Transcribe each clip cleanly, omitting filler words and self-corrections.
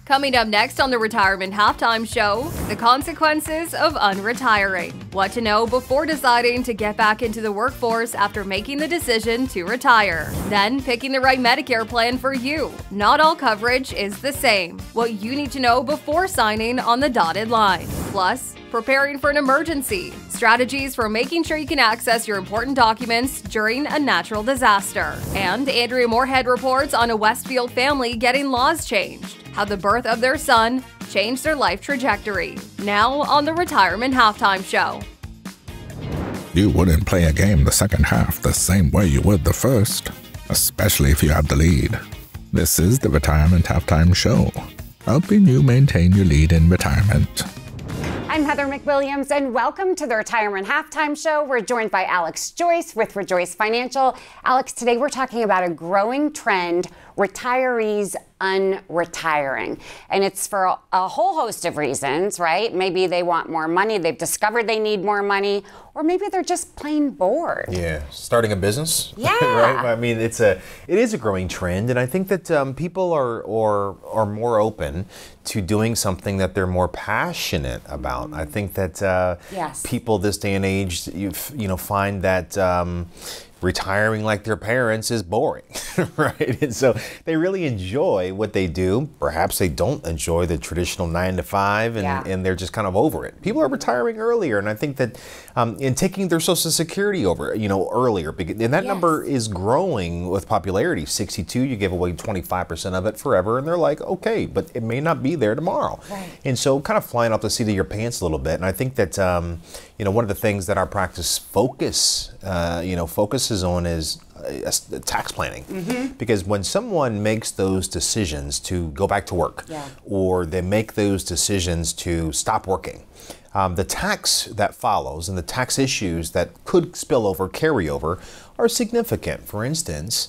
Coming up next on the Retirement Halftime Show, the consequences of unretiring. What to know before deciding to get back into the workforce after making the decision to retire. Then, picking the right Medicare plan for you. Not all coverage is the same. What you need to know before signing on the dotted line. Plus, preparing for an emergency. Strategies for making sure you can access your important documents during a natural disaster. And Andrea Morehead reports on a Westfield family getting laws changed. How the birth of their son changed their life trajectory. Now on the Retirement Halftime Show. You wouldn't play a game the second half the same way you would the first, especially if you had the lead. This is the Retirement Halftime Show, helping you maintain your lead in retirement. I'm Heather McWilliams, and welcome to the Retirement Halftime Show. We're joined by Alex Joyce with ReJoyce Financial. Alex, today we're talking about a growing trend, retirees unretiring. And it's for a whole host of reasons, right? Maybe they want more money, they've discovered they need more money, or maybe they're just plain bored. Yeah, starting a business. Yeah. Right? I mean, it is a growing trend, and I think that people are more open to doing something that they're more passionate about. I think that people this day and age, you find that retiring like their parents is boring, right? And so they really enjoy what they do. Perhaps they don't enjoy the traditional 9 to 5, and they're just kind of over it. People are retiring earlier, and I think that in taking their Social Security over, earlier, and that number is growing with popularity. 62, you give away 25% of it forever, and they're like, okay, but it may not be there tomorrow. Right. And so kind of flying off the seat of your pants a little bit. And I think that, one of the things that our practice focuses on is tax planning. Because when someone makes those decisions to go back to work, or they make those decisions to stop working, the tax that follows and the tax issues that could spill over, carry over, are significant. For instance,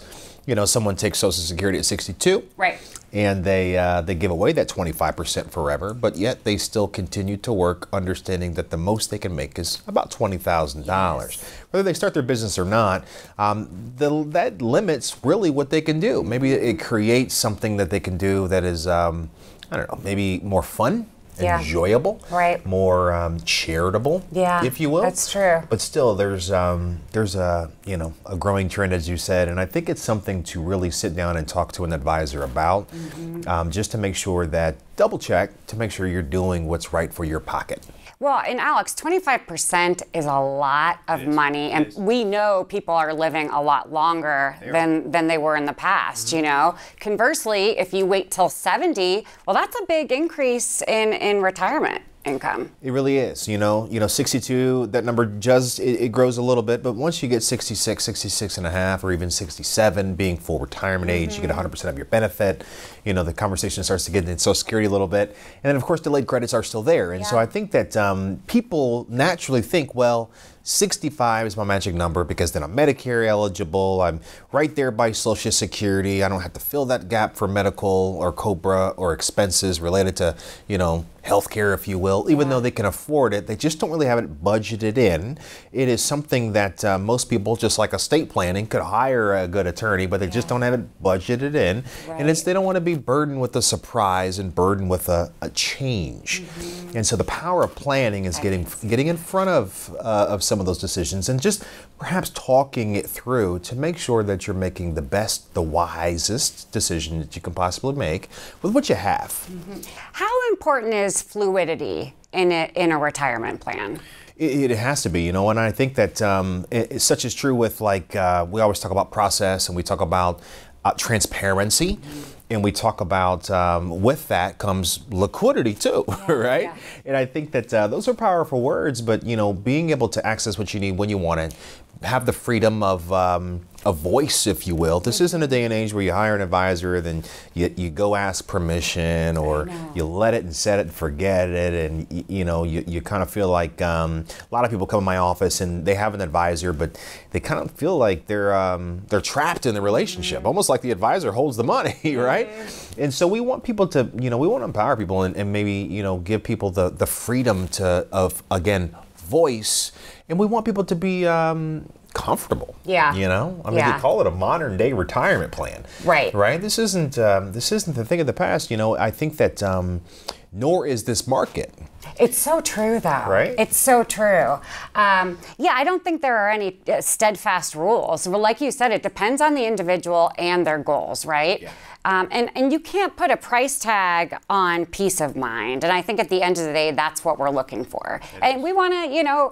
someone takes Social Security at 62, right, and they give away that 25% forever, but yet they still continue to work, understanding that the most they can make is about $20,000. Yes. Whether they start their business or not, that limits really what they can do. Maybe it creates something that they can do that is, maybe more fun. Enjoyable, right? More charitable, if you will. That's true. But still, there's a growing trend, as you said, and I think it's something to really sit down and talk to an advisor about, just to make sure that double check to make sure you're doing what's right for your pocket. Well, and Alex, 25% is a lot of money, and we know people are living a lot longer than they were in the past, Conversely, if you wait till 70, well, that's a big increase in retirement income. It really is. 62, that number it grows a little bit, but once you get 66, 66 and a half, or even 67, being full retirement age, you get 100% of your benefit. The conversation starts to get into Social Security a little bit. And then, of course, delayed credits are still there. And so I think that people naturally think, well, 65 is my magic number because then I'm Medicare eligible. I'm right there by Social Security. I don't have to fill that gap for medical or COBRA or expenses related to, healthcare, if you will. Even though they can afford it, they just don't really have it budgeted in. It is something that most people, just like estate planning, could hire a good attorney, but they just don't have it budgeted in. Right. And they don't want to be burdened with a surprise and burdened with a change. And so the power of planning is getting in front of some of those decisions and just perhaps talking it through to make sure that you're making the wisest decision that you can possibly make with what you have. How important is fluidity in a retirement plan? It has to be, and I think that such is true with, we always talk about process, and we talk about transparency, and we talk about with that comes liquidity too, right? Yeah. And I think that those are powerful words, but being able to access what you need when you want it, have the freedom of a voice, if you will. This isn't a day and age where you hire an advisor, then you go ask permission, or you let it and set it and forget it, and you kind of feel like a lot of people come in my office and they have an advisor, but they kind of feel like they're trapped in the relationship, almost like the advisor holds the money, right? And so we want people to, we want to empower people and maybe give people the freedom of again, voice, and we want people to be comfortable. Yeah. You know, I mean, they call it a modern day retirement plan. Right. Right. This isn't the thing of the past. You know, I think that nor is this market. It's so true, though. Right? It's so true. Yeah, I don't think there are any steadfast rules. Well, like you said, it depends on the individual and their goals, right? Yeah. And you can't put a price tag on peace of mind. And I think at the end of the day, that's what we're looking for. And we want to, you know,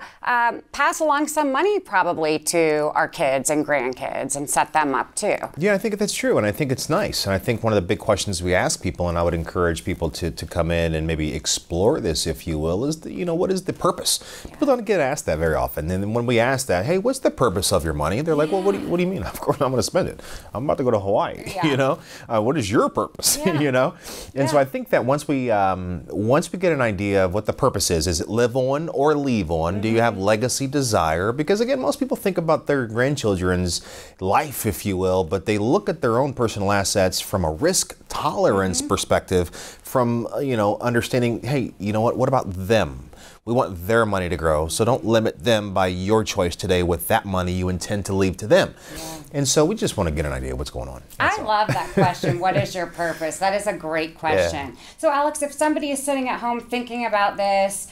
pass along some money probably to our kids and grandkids and set them up too. Yeah, I think that's true. And I think it's nice. And I think one of the big questions we ask people, and I would encourage people to come in and maybe explore this, if you will, is, you know, what is the purpose? People don't get asked that very often. And then when we ask that, hey, what's the purpose of your money? They're like, well, what do you mean? Of course I'm going to spend it. I'm about to go to Hawaii, you know? What is your purpose? You know? And so I think that once we get an idea of what the purpose is it live on or leave on? Do you have legacy desire? Because again, most people think about their grandchildren's life, if you will, but they look at their own personal assets from a risk tolerance perspective, from, you know, understanding, hey, you know what about them? We want their money to grow, so don't limit them by your choice today with that money you intend to leave to them. Yeah. And so we just want to get an idea of what's going on. I love that question. What is your purpose? That is a great question. Yeah. So Alex, if somebody is sitting at home thinking about this,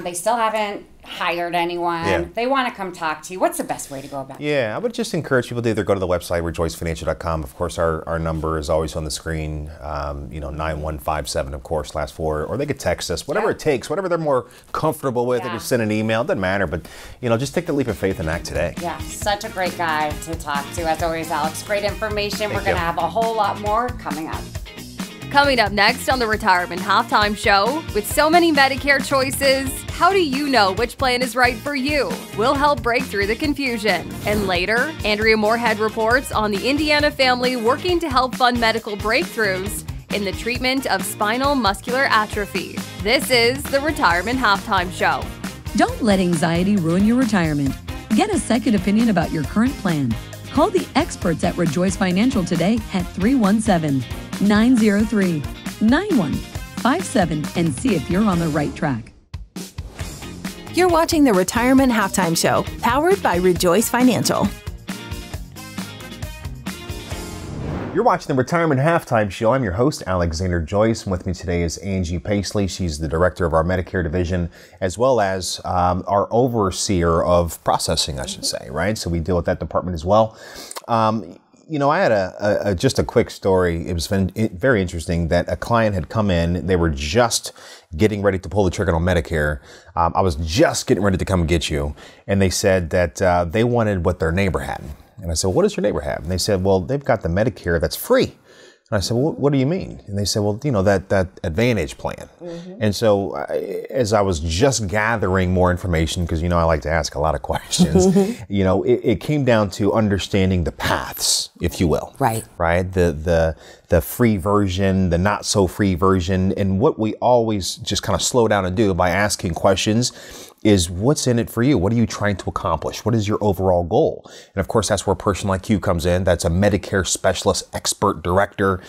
they still haven't hired anyone, they want to come talk to you, what's the best way to go about it? Yeah, I would just encourage people to either go to the website, ReJoyceFinancial.com. Of course, our number is always on the screen, you know, 9157, of course, /4, or they could text us, whatever it takes, whatever they're more comfortable with. They just send an email, it doesn't matter, but, you know, just take the leap of faith and act today. Yeah, such a great guy to talk to. As always, Alex, great information. We're going to have a whole lot more coming up. Coming up next on the Retirement Halftime Show, with so many Medicare choices, how do you know which plan is right for you? We'll help break through the confusion. And later, Andrea Morehead reports on the Indiana family working to help fund medical breakthroughs in the treatment of spinal muscular atrophy. This is the Retirement Halftime Show. Don't let anxiety ruin your retirement. Get a second opinion about your current plan. Call the experts at ReJoyce Financial today at 317-903-9157 and see if you're on the right track. You're watching the Retirement Halftime Show, powered by ReJoyce Financial. You're watching the Retirement Halftime Show. I'm your host, Alexander Joyce, and with me today is Angie Paisley. She's the director of our Medicare division, as well as our overseer of processing, I should say, right? So we deal with that department as well. You know, I had just a quick story. It was very interesting that a client had come in. They were just getting ready to pull the trigger on Medicare. I was just getting ready to come get you. And they said that they wanted what their neighbor had. And I said, well, what does your neighbor have? And they said, well, they've got the Medicare that's free. And I said, well, what do you mean? And they said, well, you know, that Advantage plan. And so as I was just gathering more information, because, you know, I like to ask a lot of questions, you know, it came down to understanding the paths, if you will. Right. The free version, the not so free version. And what we always just kind of slow down and do by asking questions is, what's in it for you? What are you trying to accomplish? What is your overall goal? And of course, that's where a person like you comes in. That's a Medicare specialist, expert director,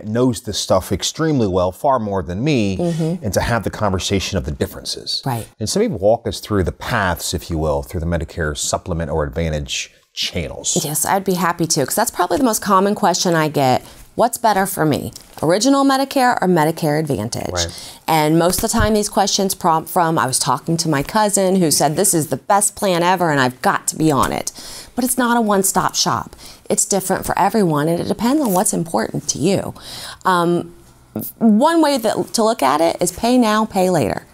knows this stuff extremely well, far more than me, and to have the conversation of the differences. Right. And so maybe walk us through the paths, if you will, through the Medicare supplement or Advantage channels. Yes, I'd be happy to, because that's probably the most common question I get. What's better for me, original Medicare or Medicare Advantage? Right. And most of the time these questions prompt from, I was talking to my cousin who said this is the best plan ever and I've got to be on it. But it's not a one-stop shop. It's different for everyone and it depends on what's important to you. One way to look at it is pay now, pay later.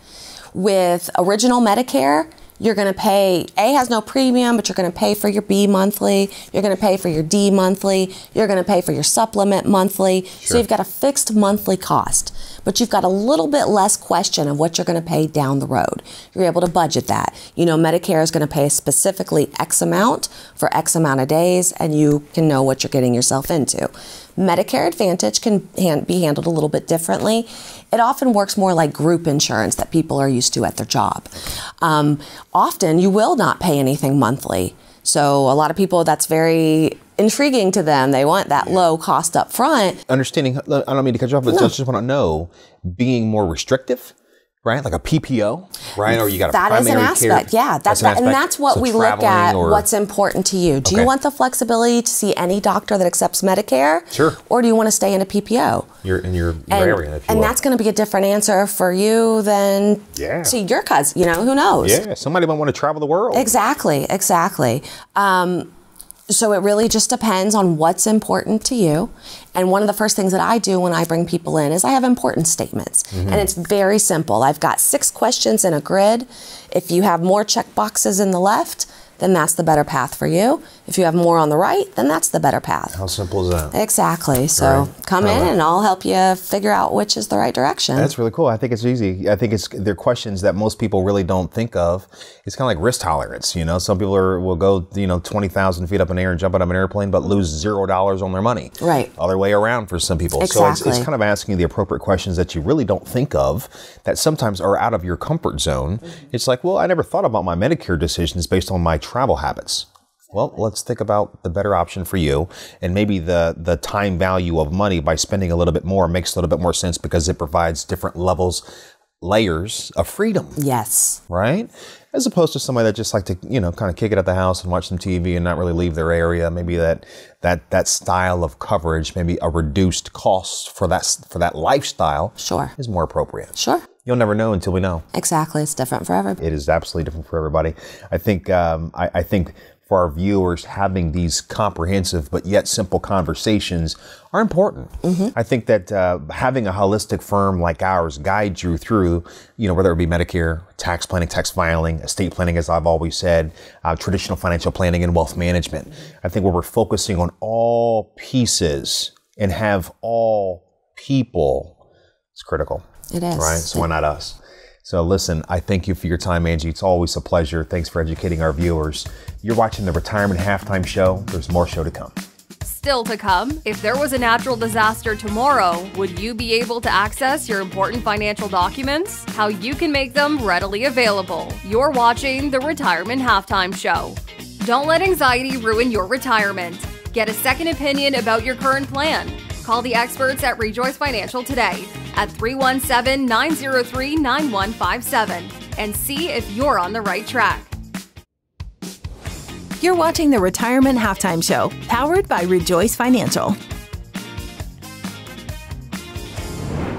With original Medicare, you're going to pay, A has no premium, but you're going to pay for your B monthly, you're going to pay for your D monthly, you're going to pay for your supplement monthly. Sure. So you've got a fixed monthly cost, but you've got a little bit less question of what you're going to pay down the road. You're able to budget that. You know, Medicare is going to pay specifically X amount for X amount of days, and you can know what you're getting yourself into. Medicare Advantage can be handled a little bit differently. It often works more like group insurance that people are used to at their job. Often you will not pay anything monthly. So a lot of people, that's very intriguing to them. They want that low cost up front. Understanding, I don't mean to cut you off, but I just want to know, being more restrictive right? Like a PPO, right? Or you got a that primary is an aspect, care. yeah. And that's what we look at. What's important to you? Do you want the flexibility to see any doctor that accepts Medicare? Sure. Or do you want to stay in a PPO? In your area, if you will. That's going to be a different answer for you than to your cousin. Who knows? Yeah, somebody might want to travel the world. Exactly. So it really just depends on what's important to you. And one of the first things that I do when I bring people in is I have importance statements. And it's very simple. I've got 6 questions in a grid. If you have more check boxes in the left, then that's the better path for you. If you have more on the right, then that's the better path. How simple is that? Exactly. So come in and I'll help you figure out which is the right direction. That's really cool. I think it's easy. I think they're questions that most people really don't think of. It's kind of like risk tolerance. Some people will go 20,000 feet up in the air and jump out of an airplane, but lose $0 on their money. Right. Other way around for some people. Exactly. So it's kind of asking the appropriate questions that you really don't think of, that sometimes are out of your comfort zone. It's like, well, I never thought about my Medicare decisions based on my travel habits. Well, let's think about the better option for you, and maybe the time value of money by spending a little bit more makes a little bit more sense because it provides different layers of freedom. Yes. Right? As opposed to somebody that just like to, kind of kick it at the house and watch some TV and not really leave their area. Maybe that style of coverage, maybe a reduced cost for that lifestyle is more appropriate. Sure. You'll never know until we know. Exactly. It's different for everybody. It is absolutely different for everybody. I think I think for our viewers, having these comprehensive but yet simple conversations are important. I think that having a holistic firm like ours guide you through, whether it be Medicare, tax planning, tax filing, estate planning, as I've always said, traditional financial planning and wealth management. I think where we're focusing on all pieces and have all people, it's critical. It is. Right? So why not us? So listen, I thank you for your time, Angie. It's always a pleasure. Thanks for educating our viewers. You're watching the Retirement Halftime Show. There's more show to come. Still to come, if there was a natural disaster tomorrow, would you be able to access your important financial documents? How you can make them readily available. You're watching the Retirement Halftime Show. Don't let anxiety ruin your retirement. Get a second opinion about your current plan. Call the experts at ReJoyce Financial today at 317-903-9157 and see if you're on the right track. You're watching the Retirement Halftime Show, powered by ReJoyce Financial.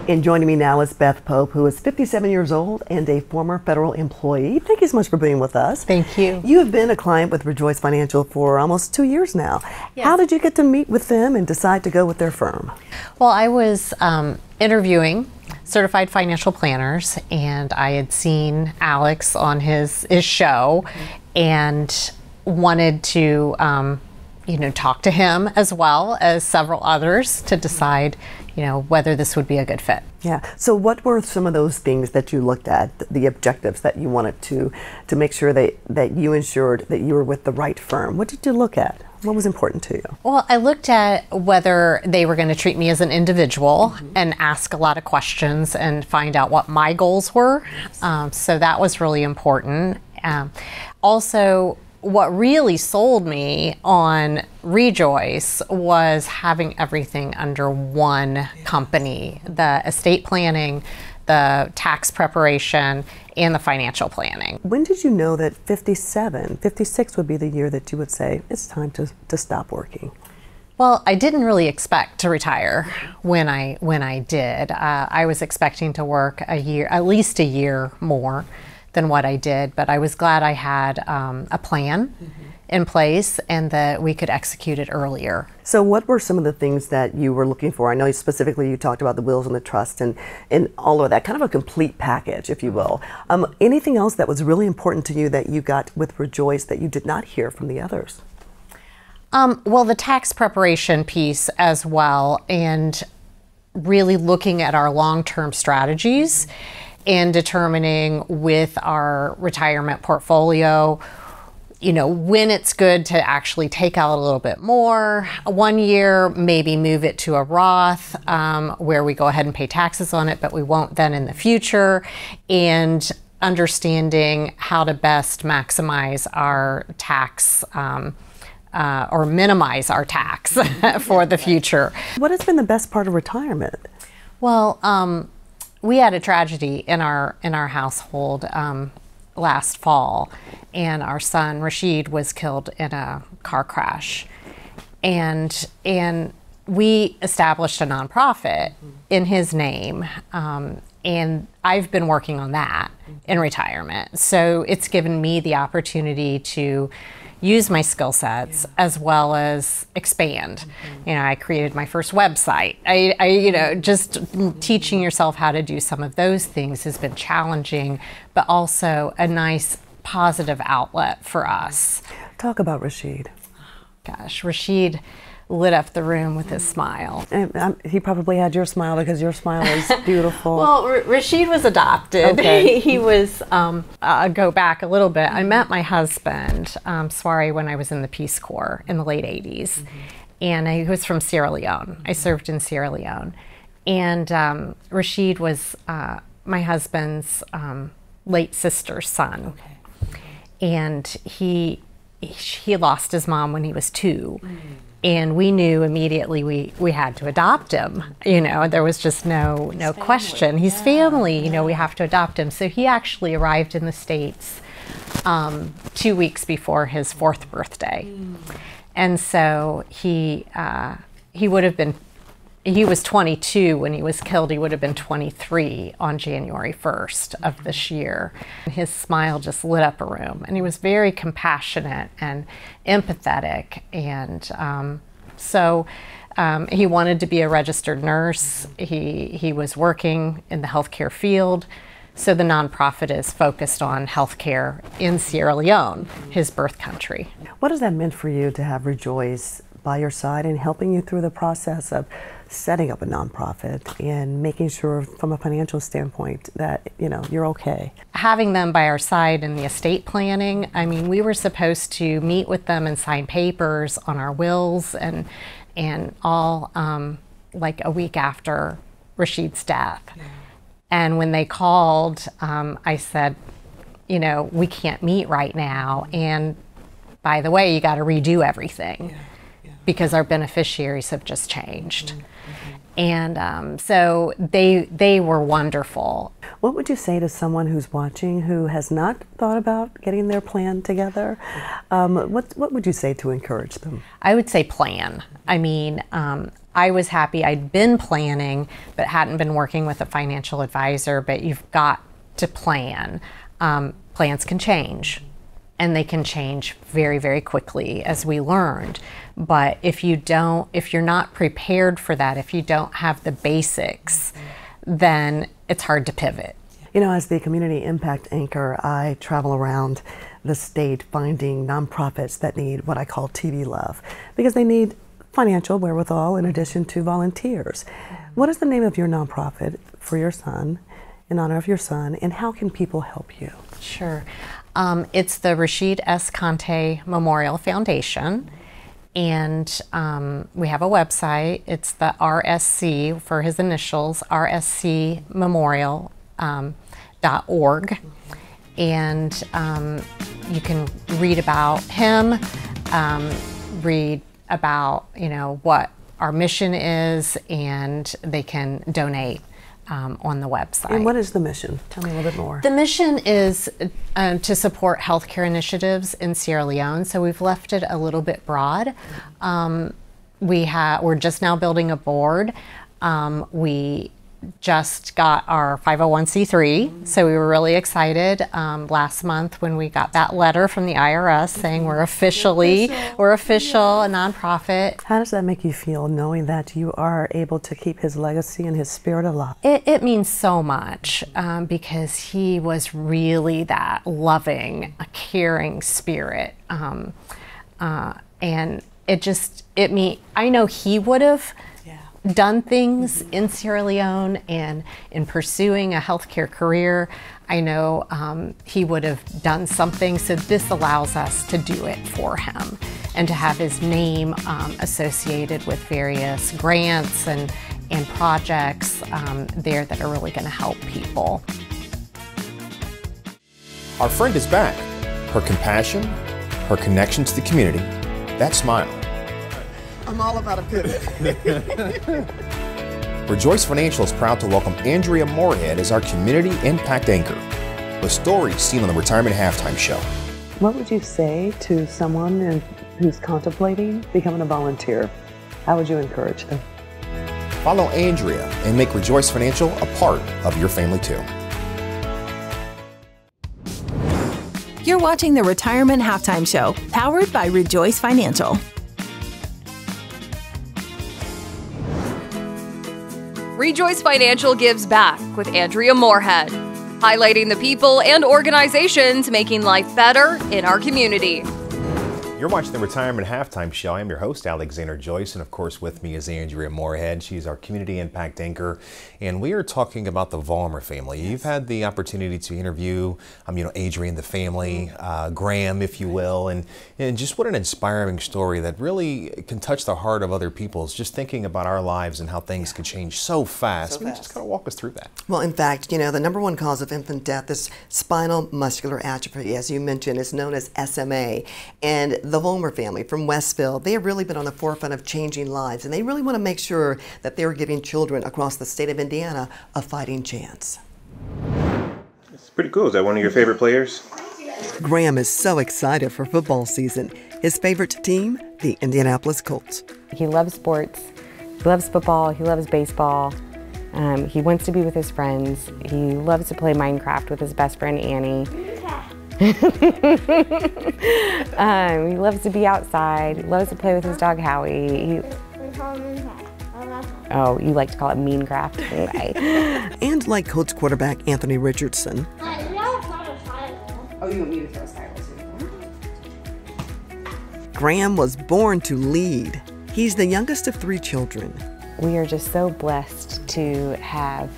And joining me now is Beth Pope, who is 57 years old and a former federal employee. Thank you so much for being with us. Thank you. You have been a client with ReJoyce Financial for almost 2 years now. Yes. How did you get to meet with them and decide to go with their firm? Well, I was interviewing certified financial planners, and I had seen Alex on his show and wanted to talk to him as well as several others to decide whether this would be a good fit. Yeah. So what were some of those things that you looked at, the objectives that you wanted to make sure that you ensured that you were with the right firm? What did you look at? What was important to you? Well, I looked at whether they were going to treat me as an individual and ask a lot of questions and find out what my goals were. So that was really important. Also, what really sold me on ReJoyce was having everything under one company: the estate planning, the tax preparation, and the financial planning. When did you know that 56 would be the year that you would say, it's time to stop working? Well, I didn't really expect to retire when I did. I was expecting to work at least a year more than what I did, but I was glad I had a plan in place and that we could execute it earlier. So what were some of the things that you were looking for? I know specifically you talked about the wills and the trust and all of that, kind of a complete package, if you will. Anything else that was really important to you that you got with ReJoyce that you did not hear from the others? Well, the tax preparation piece as well, and really looking at our long-term strategies and determining with our retirement portfolio, when it's good to actually take out a little bit more. 1 year, maybe move it to a Roth where we go ahead and pay taxes on it, but we won't then in the future. And understanding how to best maximize our tax or minimize our tax for the future. What has been the best part of retirement? Well, we had a tragedy in our household last fall, and our son Rashid was killed in a car crash, and we established a nonprofit in his name, and I've been working on that in retirement. So it's given me the opportunity to use my skill sets as well as expand. You know, I created my first website. Just teaching yourself how to do some of those things has been challenging, but also a nice positive outlet for us. Talk about Rashid. Gosh, Rashid lit up the room with his smile. And he probably had your smile because your smile is beautiful. Well, Rashid was adopted. Okay. He was, go back a little bit. I met my husband, when I was in the Peace Corps in the late 80s. And he was from Sierra Leone. I served in Sierra Leone. And Rashid was my husband's late sister's son. And he lost his mom when he was 2. And we knew immediately we had to adopt him. You know, there was just no question. He's family, you know, we have to adopt him. So he actually arrived in the States 2 weeks before his 4th birthday. And so he was 22 when he was killed. He would have been 23 on January 1st of this year. His smile just lit up a room, and he was very compassionate and empathetic. And he wanted to be a registered nurse. He was working in the healthcare field. So the nonprofit is focused on healthcare in Sierra Leone, his birth country. What has that meant for you to have ReJoyce by your side and helping you through the process of setting up a nonprofit and making sure from a financial standpoint that, you know, you're okay? Having them by our side in the estate planning, I mean, we were supposed to meet with them and sign papers on our wills and all like a week after Rashid's death. And when they called, I said, you know, we can't meet right now. And by the way, you got to redo everything because our beneficiaries have just changed. And so they were wonderful. What would you say to someone who's watching who has not thought about getting their plan together? What would you say to encourage them? I would say plan. I mean, I was happy I'd been planning, but hadn't been working with a financial advisor, but you've got to plan. Plans can change, and they can change very, very quickly, as we learned. But if you're not prepared for that, if you don't have the basics, then it's hard to pivot. You know, as the community impact anchor, I travel around the state finding nonprofits that need what I call TV love, because they need financial wherewithal in addition to volunteers. What is the name of your nonprofit for your son, in honor of your son, and how can people help you? Sure. It's the Rashid S. Conte Memorial Foundation, and we have a website. It's the RSC, for his initials, rscmemorial.org, and you can read about him, read about, you know, what our mission is, and they can donate on the website. And what is the mission? Tell me a little bit more. The mission is to support healthcare initiatives in Sierra Leone, so we've left it a little bit broad. We're just now building a board. We just got our 501c3, so we were really excited last month when we got that letter from the IRS saying we're official, a nonprofit. How does that make you feel, knowing that you are able to keep his legacy and his spirit alive? It means so much because he was really that loving, caring spirit, and I know he would have done things in Sierra Leone and in pursuing a healthcare career. I know he would have done something, so this allows us to do it for him and to have his name associated with various grants and projects there that are really going to help people. Our friend is back. Her compassion, her connection to the community, that smile. I'm all about a pivot. ReJoyce Financial is proud to welcome Andrea Morehead as our community impact anchor, with stories seen on the Retirement Halftime Show. What would you say to someone who's contemplating becoming a volunteer? How would you encourage them? Follow Andrea and make ReJoyce Financial a part of your family too. You're watching the Retirement Halftime Show, powered by ReJoyce Financial. ReJoyce Financial gives back with Andrea Morehead, highlighting the people and organizations making life better in our community. You're watching the Retirement Halftime Show. I'm your host, Alexander Joyce, and of course with me is Andrea Morehead. She's our community impact anchor, and we are talking about the Vollmer family. You've had the opportunity to interview, Adrian, the family, Graham, if you will, and just what an inspiring story that really can touch the heart of other people. It's just thinking about our lives and how things could change so fast. Just kind of walk us through that. Well, in fact, the number one cause of infant death is spinal muscular atrophy, as you mentioned, is known as SMA, and the Vollmer family from Westfield, they have really been on the forefront of changing lives, and they really want to make sure that they're giving children across the state of Indiana a fighting chance. It's pretty cool. Is that one of your favorite players? Graham is so excited for football season. His favorite team, the Indianapolis Colts. He loves sports. He loves football. He loves baseball. He wants to be with his friends. He loves to play Minecraft with his best friend, Annie. He loves to be outside. He loves to play with his dog, Howie. Oh, you like to call it Meancraft? Okay. And like Colts quarterback Anthony Richardson. Oh, you want me to throw styles? Graham was born to lead. He's the youngest of 3 children. We are just so blessed to have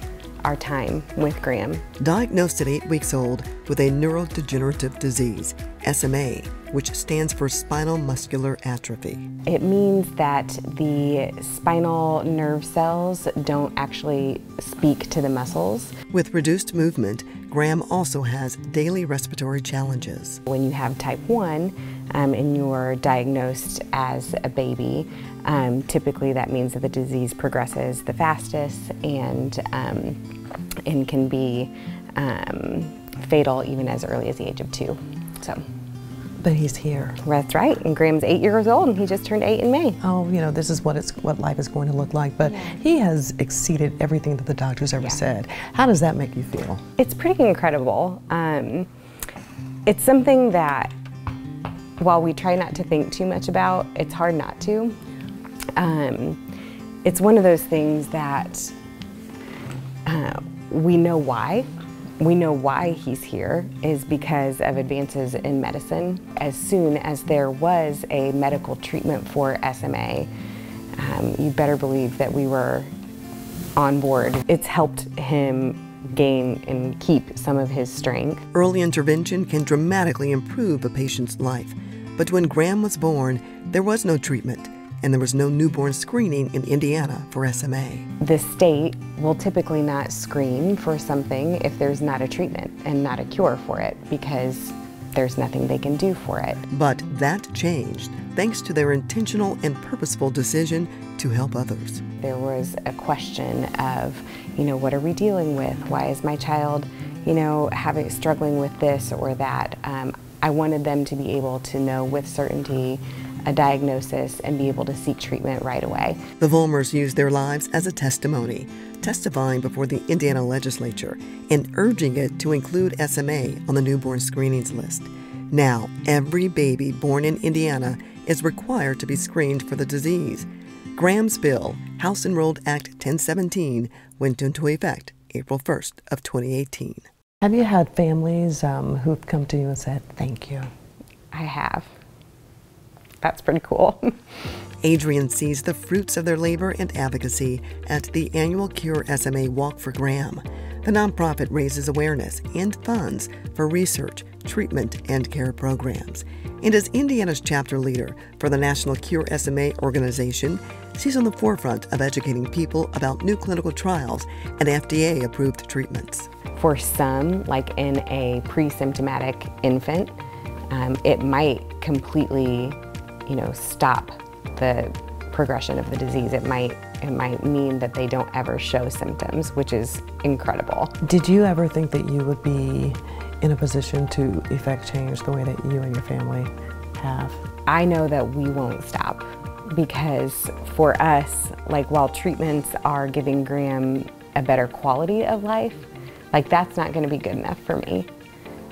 our time with Graham. Diagnosed at 8 weeks old with a neurodegenerative disease, SMA, which stands for spinal muscular atrophy. It means that the spinal nerve cells don't actually speak to the muscles. With reduced movement, Graham also has daily respiratory challenges. When you have type 1 and you're diagnosed as a baby, typically that means that the disease progresses the fastest and can be fatal even as early as the age of 2. But he's here. That's right, and Graham's 8 years old, and he just turned 8 in May. Oh, this is what life is going to look like, but he has exceeded everything that the doctors ever said. How does that make you feel? It's pretty incredible. It's something that, while we try not to think too much about, it's hard not to. It's one of those things that we know why. We know why he's here is because of advances in medicine. As soon as there was a medical treatment for SMA, you better believe that we were on board. It's helped him gain and keep some of his strength. Early intervention can dramatically improve a patient's life. But when Graham was born, there was no treatment, and there was no newborn screening in Indiana for SMA. The state will typically not screen for something if there's not a treatment and not a cure for it, because there's nothing they can do for it. But that changed thanks to their intentional and purposeful decision to help others. There was a question of, what are we dealing with? Why is my child, struggling with this or that? I wanted them to be able to know with certainty a diagnosis and be able to seek treatment right away. The Vollmers used their lives as a testimony, testifying before the Indiana legislature and urging it to include SMA on the newborn screenings list. Now, every baby born in Indiana is required to be screened for the disease. Graham's bill, House Enrolled Act 1017, went into effect April 1st of 2018. Have you had families who've come to you and said, thank you? I have. That's pretty cool. Adrian sees the fruits of their labor and advocacy at the annual Cure SMA Walk for Graham. The nonprofit raises awareness and funds for research, treatment, and care programs. And as Indiana's chapter leader for the National Cure SMA organization, she's on the forefront of educating people about new clinical trials and FDA-approved treatments. For some, like in a pre-symptomatic infant, it might completely stop the progression of the disease. It might it might mean that they don't ever show symptoms, which is incredible. Did you ever think that you would be in a position to effect change the way that you and your family have? I know that we won't stop, because for us, like, while treatments are giving Graham a better quality of life, like, that's not going to be good enough for me.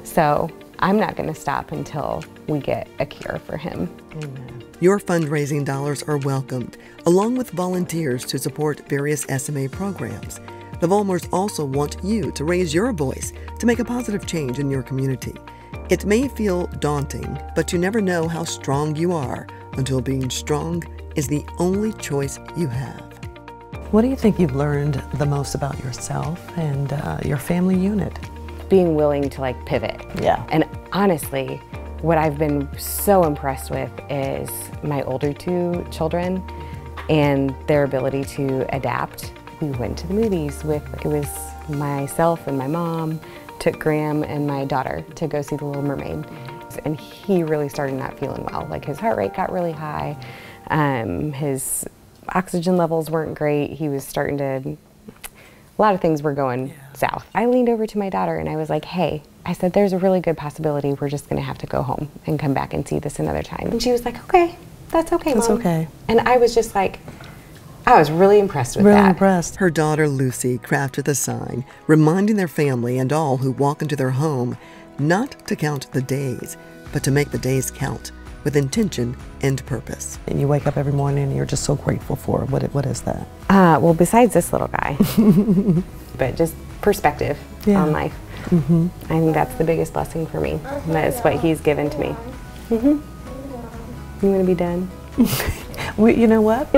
So I'm not going to stop until we get a cure for him. Amen. Your fundraising dollars are welcomed, along with volunteers to support various SMA programs. The Vollmers also want you to raise your voice to make a positive change in your community. It may feel daunting, but you never know how strong you are until being strong is the only choice you have. What do you think you've learned the most about yourself and your family unit? Being willing to, like, pivot. Yeah. And honestly, what I've been so impressed with is my older two children and their ability to adapt. We went to the movies it was myself and my mom, took Graham and my daughter to go see The Little Mermaid. And he really started not feeling well. Like, his heart rate got really high. His oxygen levels weren't great. He was starting to, a lot of things were going south. I leaned over to my daughter and I was like, hey, I said, there's a really good possibility we're just gonna have to go home and come back and see this another time. And she was like, okay, that's okay, Mom. That's okay. And I was just like, I was really impressed with that. Really impressed. Her daughter Lucy crafted the sign, reminding their family and all who walk into their home not to count the days, but to make the days count with intention and purpose. And you wake up every morning and you're just so grateful for what is that? Well, besides this little guy, but just perspective on life. I think that's the biggest blessing for me. That's what he's given to me. You want to be done? You know what?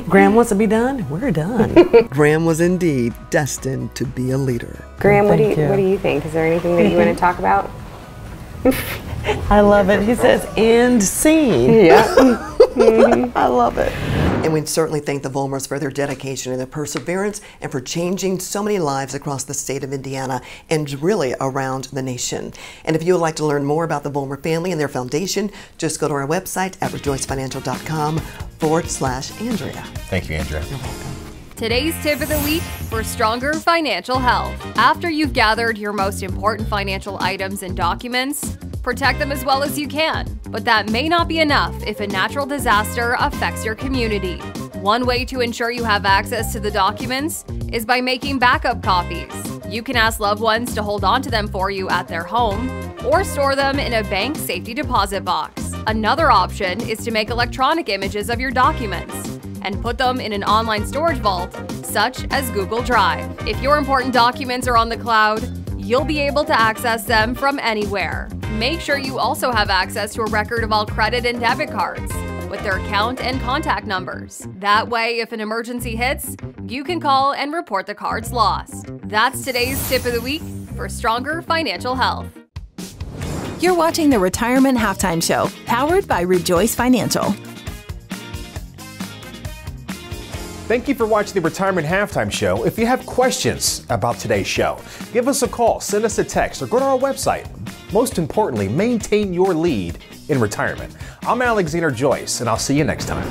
Graham wants to be done. We're done. Graham was indeed destined to be a leader. Graham, what do you think? Is there anything that you want to talk about? I love it. He says, end scene. Yeah. I love it. And we certainly thank the Vollmers for their dedication and their perseverance and for changing so many lives across the state of Indiana and really around the nation. And if you would like to learn more about the Vollmer family and their foundation, just go to our website at rejoicefinancial.com/Andrea. Thank you, Andrea. You're welcome. Today's tip of the week for stronger financial health. After you've gathered your most important financial items and documents, protect them as well as you can. But that may not be enough if a natural disaster affects your community. One way to ensure you have access to the documents is by making backup copies. You can ask loved ones to hold on to them for you at their home or store them in a bank safety deposit box. Another option is to make electronic images of your documents and put them in an online storage vault, such as Google Drive. If your important documents are on the cloud, you'll be able to access them from anywhere. Make sure you also have access to a record of all credit and debit cards with their account and contact numbers. That way, if an emergency hits, you can call and report the cards lost. That's today's tip of the week for stronger financial health. You're watching the Retirement Halftime Show, powered by ReJoyce Financial. Thank you for watching the Retirement Halftime Show. If you have questions about today's show, give us a call, send us a text, or go to our website. Most importantly, maintain your lead in retirement. I'm Alexander Joyce, and I'll see you next time.